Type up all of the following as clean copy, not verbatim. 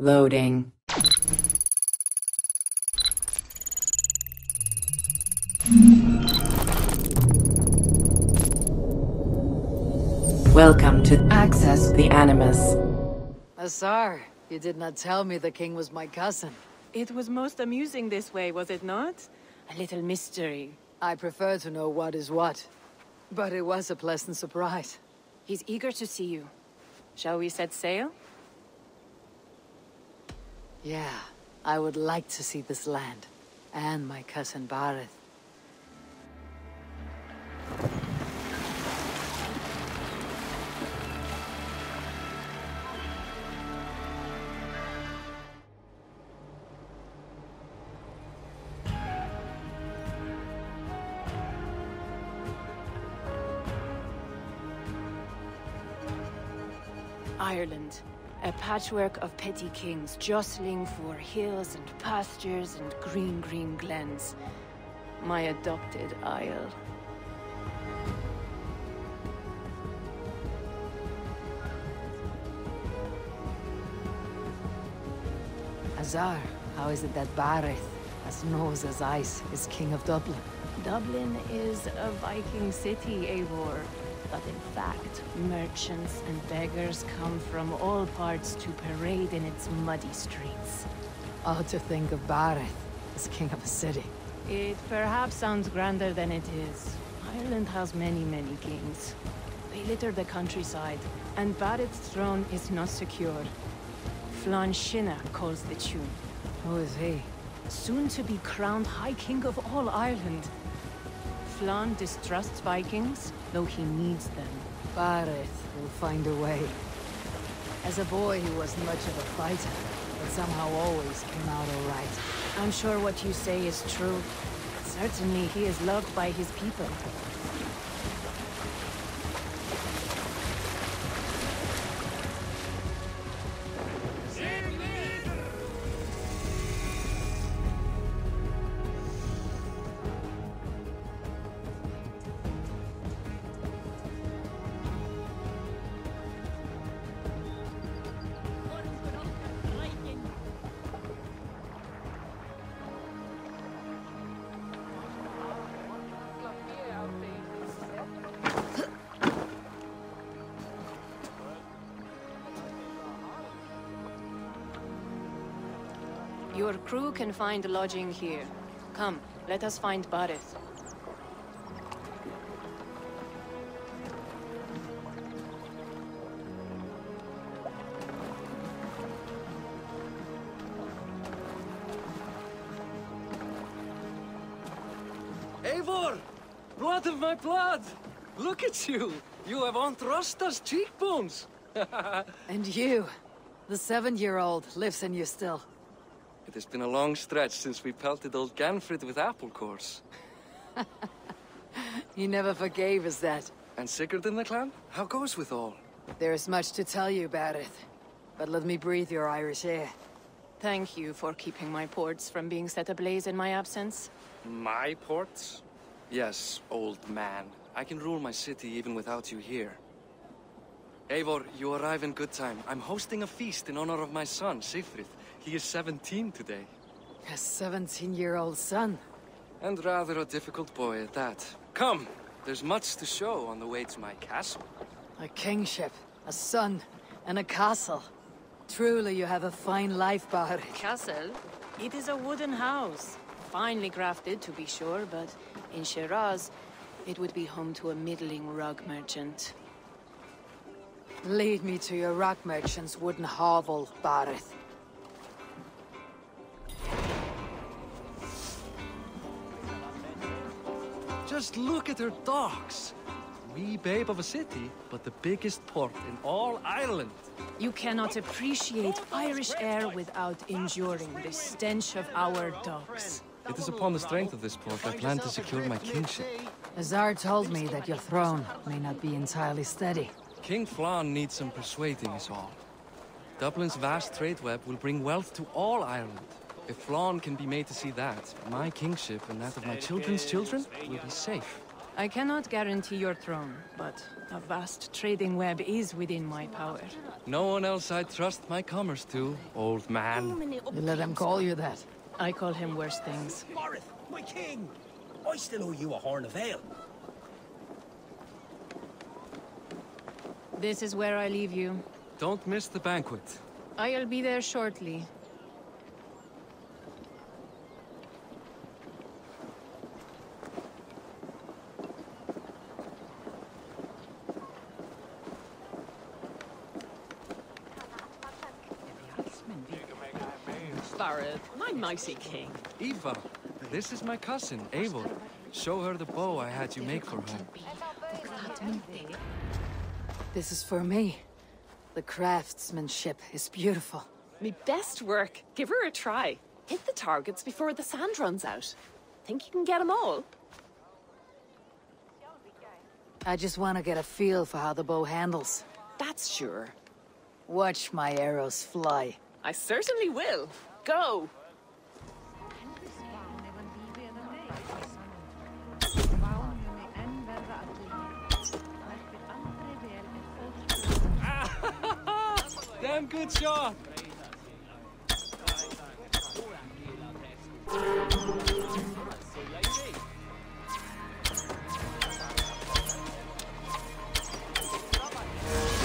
Loading. Welcome to Access the Animus. Azar, you did not tell me the king was my cousin. It was most amusing this way, was it not? A little mystery. I prefer to know what is what. But it was a pleasant surprise. He's eager to see you. Shall we set sail? Yeah, I would like to see this land. And my cousin Barid. Ireland. A patchwork of petty kings jostling for hills and pastures and green glens. My adopted isle. Azar, how is it that Barid, as nose as ice, is king of Dublin? Dublin is a Viking city, Eivor. But in fact, merchants and beggars come from all parts to parade in its muddy streets. Oh, to think of Barid as king of a city. It perhaps sounds grander than it is. Ireland has many kings. They litter the countryside, and Barid's throne is not secure. Flann Sinna calls the tune. Who is he? Soon to be crowned High King of all Ireland. Flann distrusts Vikings, though he needs them. Barid will find a way. As a boy, he wasn't much of a fighter, but somehow always came out all right. I'm sure what you say is true. Certainly he is loved by his people. Your crew can find lodging here. Come, let us find Barid. Eivor! Blood of my blood! Look at you! You have Aunt Rosta's cheekbones! And you, the 7-year-old, lives in you still. It has been a long stretch since we pelted old Ganfrid with apple cores. He never forgave us that. And Sigurd in the clan? How goes with all? There is much to tell you, Barid. But let me breathe your Irish air. Thank you for keeping my ports from being set ablaze in my absence. My ports? Yes, old man. I can rule my city even without you here. Eivor, you arrive in good time. I'm hosting a feast in honor of my son, Sigfrith. He is 17 today. A 17-year-old son? And rather a difficult boy at that. Come, there's much to show on the way to my castle. A kingship, a son, and a castle. Truly you have a fine life, Barid. Castle? It is a wooden house. Finely crafted, to be sure, but in Shiraz, it would be home to a middling rug merchant. Lead me to your rock merchant's wooden hovel, Barid. Just look at her docks. Wee babe of a city, but the biggest port in all Ireland. You cannot appreciate Irish air without enduring the stench of our docks. It is upon the strength of this port I plan to secure my kingship. Azar told me that your throne may not be entirely steady. King Flann needs some persuading is all. Dublin's vast trade web will bring wealth to all Ireland. If Flann can be made to see that, my kingship and that of my children's children will be safe. I cannot guarantee your throne, but a vast trading web is within my power. No one else I'd trust my commerce to, old man. You let him call you that. I call him worse things. Barid, my king! I still owe you a horn of ale. This is where I leave you. Don't miss the banquet. I'll be there shortly. Barid, my mighty king. Eva, this is my cousin, Eivor. Show her the bow I had you make for her. This is for me. The craftsmanship is beautiful. Me best work. Give her a try. Hit the targets before the sand runs out. Think you can get them all? I just want to get a feel for how the bow handles. That's sure. Watch my arrows fly. I certainly will. Go! Damn good shot!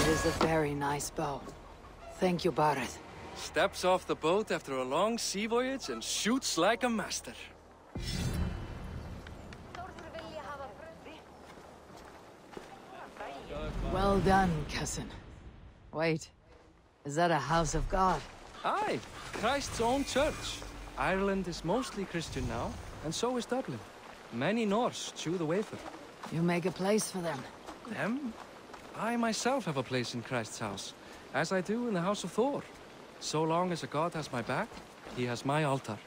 It is a very nice bow. Thank you, Barid. Steps off the boat after a long sea voyage and shoots like a master. Well done, cousin. Wait, is that a house of God? Aye, Christ's own church. Ireland is mostly Christian now, and so is Dublin. Many Norse chew the wafer. You make a place for them. Them? I myself have a place in Christ's house, as I do in the House of Thor. So long as a god has my back, he has my altar.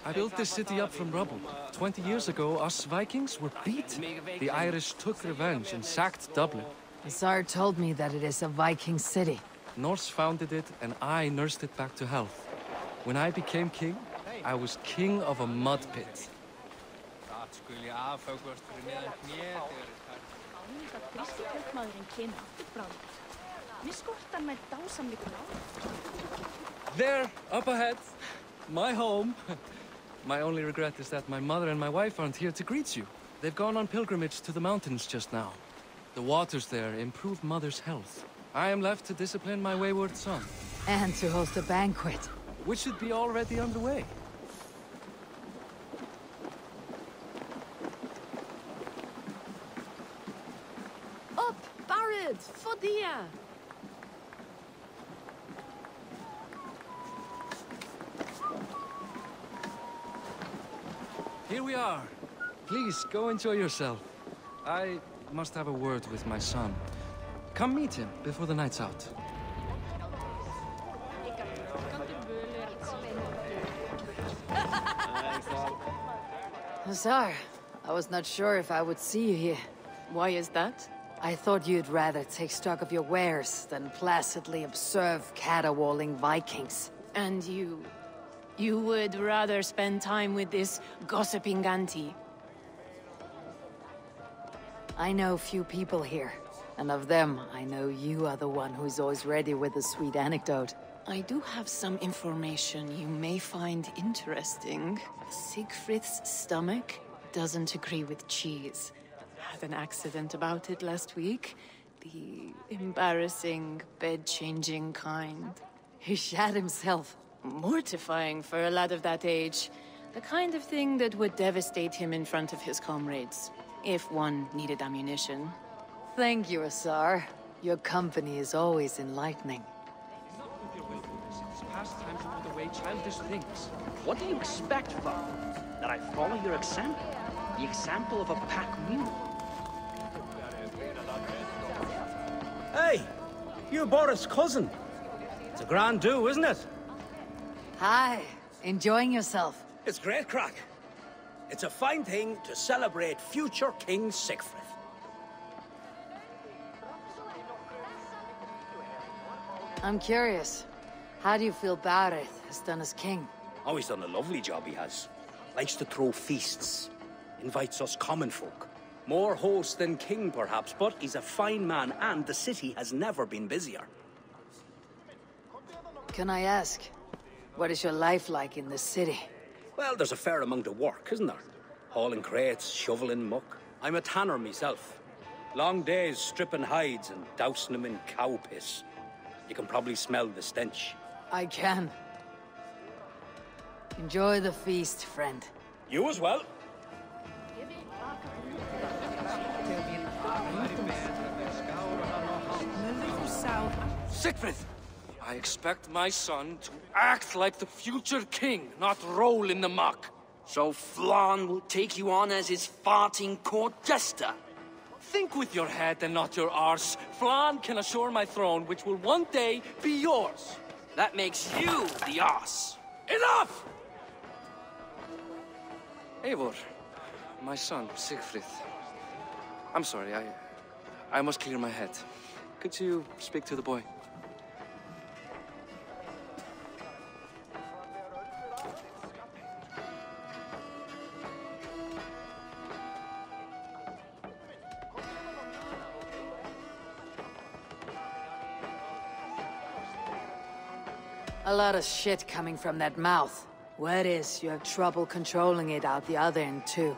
I built this city up from rubble. 20 years ago, us Vikings were beat. The Irish took revenge and sacked Dublin. The Tsar told me that it is a Viking city. Norse founded it, and I nursed it back to health. When I became king, I was king of a mud pit. There, up ahead, my home. My only regret is that my mother and my wife aren't here to greet you. They've gone on pilgrimage to the mountains just now. The waters there improve mother's health. I am left to discipline my wayward son. And to host a banquet. Which should be already underway. Up, Barid! Fodia! Here we are. Please, go enjoy yourself. I must have a word with my son. Come meet him before the night's out. Tsar, I was not sure if I would see you here. Why is that? I thought you'd rather take stock of your wares than placidly observe caterwauling Vikings. And you would rather spend time with this gossiping auntie? I know few people here, and of them, I know you are the one who's always ready with a sweet anecdote. I do have some information you may find interesting. Sigfrith's stomach doesn't agree with cheese. Had an accident about it last week. The embarrassing, bed-changing kind. He shat himself. Mortifying for a lad of that age. The kind of thing that would devastate him in front of his comrades. If one needed ammunition. Thank you, Tsar. Your company is always enlightening. It's past time to put away childish things. What do you expect, Val? That I follow your example? The example of a pack mule? Hey, you're Boris' cousin. It's a grand do, isn't it? Hi, enjoying yourself? It's great crack. It's a fine thing to celebrate future King Sigfrith. I'm curious. How do you feel Barid has done as king? Oh, he's done a lovely job, he has. Likes to throw feasts. Invites us common folk. More host than king, perhaps, but he's a fine man, and the city has never been busier. Can I ask, what is your life like in the city? Well, there's a fair amount of work, isn't there? Hauling crates, shoveling muck. I'm a tanner myself. Long days stripping hides and dousing them in cow piss. You can probably smell the stench. I can. Enjoy the feast, friend. You as well. Sigfrith! I expect my son to act like the future king, not roll in the muck. So Flann will take you on as his farting court jester? Think with your head and not your arse. Flann can assure my throne, which will one day be yours. That makes you the ass. Enough! Eivor, my son, Sigfrith. I'm sorry, I must clear my head. Could you speak to the boy? A lot of shit coming from that mouth. Word is, you have trouble controlling it out the other end, too.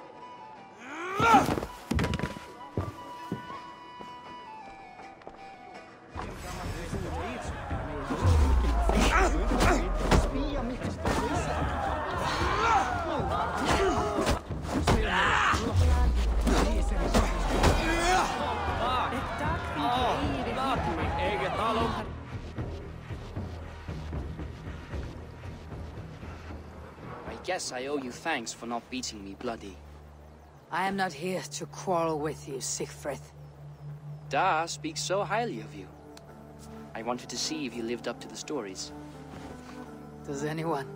I guess I owe you thanks for not beating me bloody. I am not here to quarrel with you, Sigfrith. Da speaks so highly of you. I wanted to see if you lived up to the stories. Does anyone?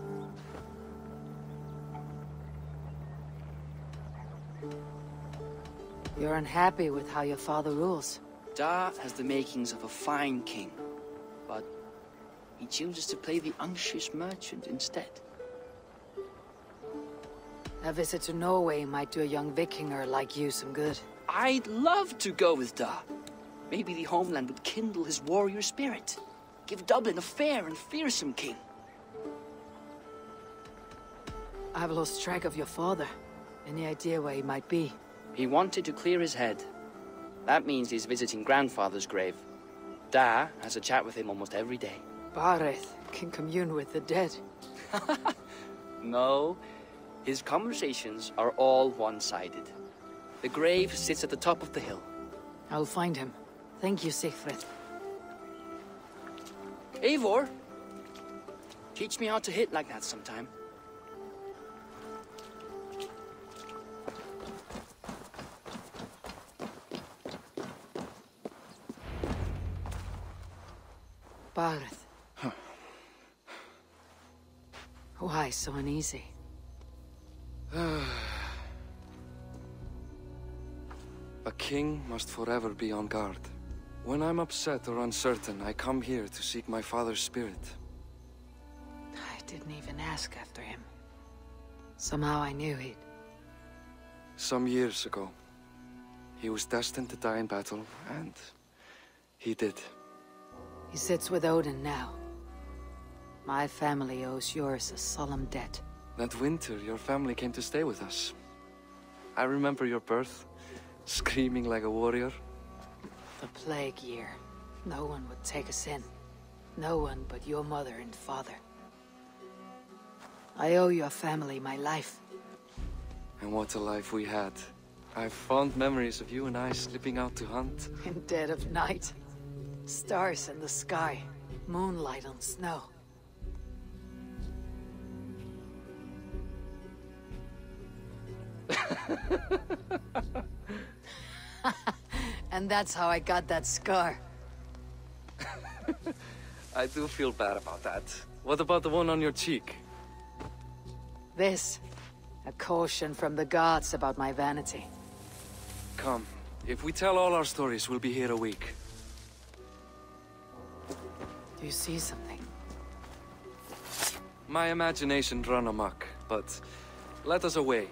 You're unhappy with how your father rules. Da has the makings of a fine king, but he chooses to play the unctuous merchant instead. A visit to Norway might do a young Vikinger like you some good. I'd love to go with Da. Maybe the homeland would kindle his warrior spirit. Give Dublin a fair and fearsome king. I've lost track of your father. Any idea where he might be? He wanted to clear his head. That means he's visiting grandfather's grave. Da has a chat with him almost every day. Barid can commune with the dead. No, his conversations are all one-sided. The grave sits at the top of the hill. I'll find him. Thank you, Sigfrith. Eivor, teach me how to hit like that sometime. Barid. Why so uneasy? A king must forever be on guard. When I'm upset or uncertain, I come here to seek my father's spirit. I didn't even ask after him. Somehow I knew he'd... Some years ago, he was destined to die in battle, and he did. He sits with Odin now. My family owes yours a solemn debt. That winter, your family came to stay with us. I remember your birth, screaming like a warrior. The plague year. No one would take us in. No one but your mother and father. I owe your family my life. And what a life we had. I have fond memories of you and I slipping out to hunt. In dead of night. Stars in the sky. Moonlight on snow. And that's how I got that scar. I do feel bad about that. What about the one on your cheek? This. A caution from the gods about my vanity. Come. If we tell all our stories, we'll be here a week. Do you see something? My imagination run amok, but let us away.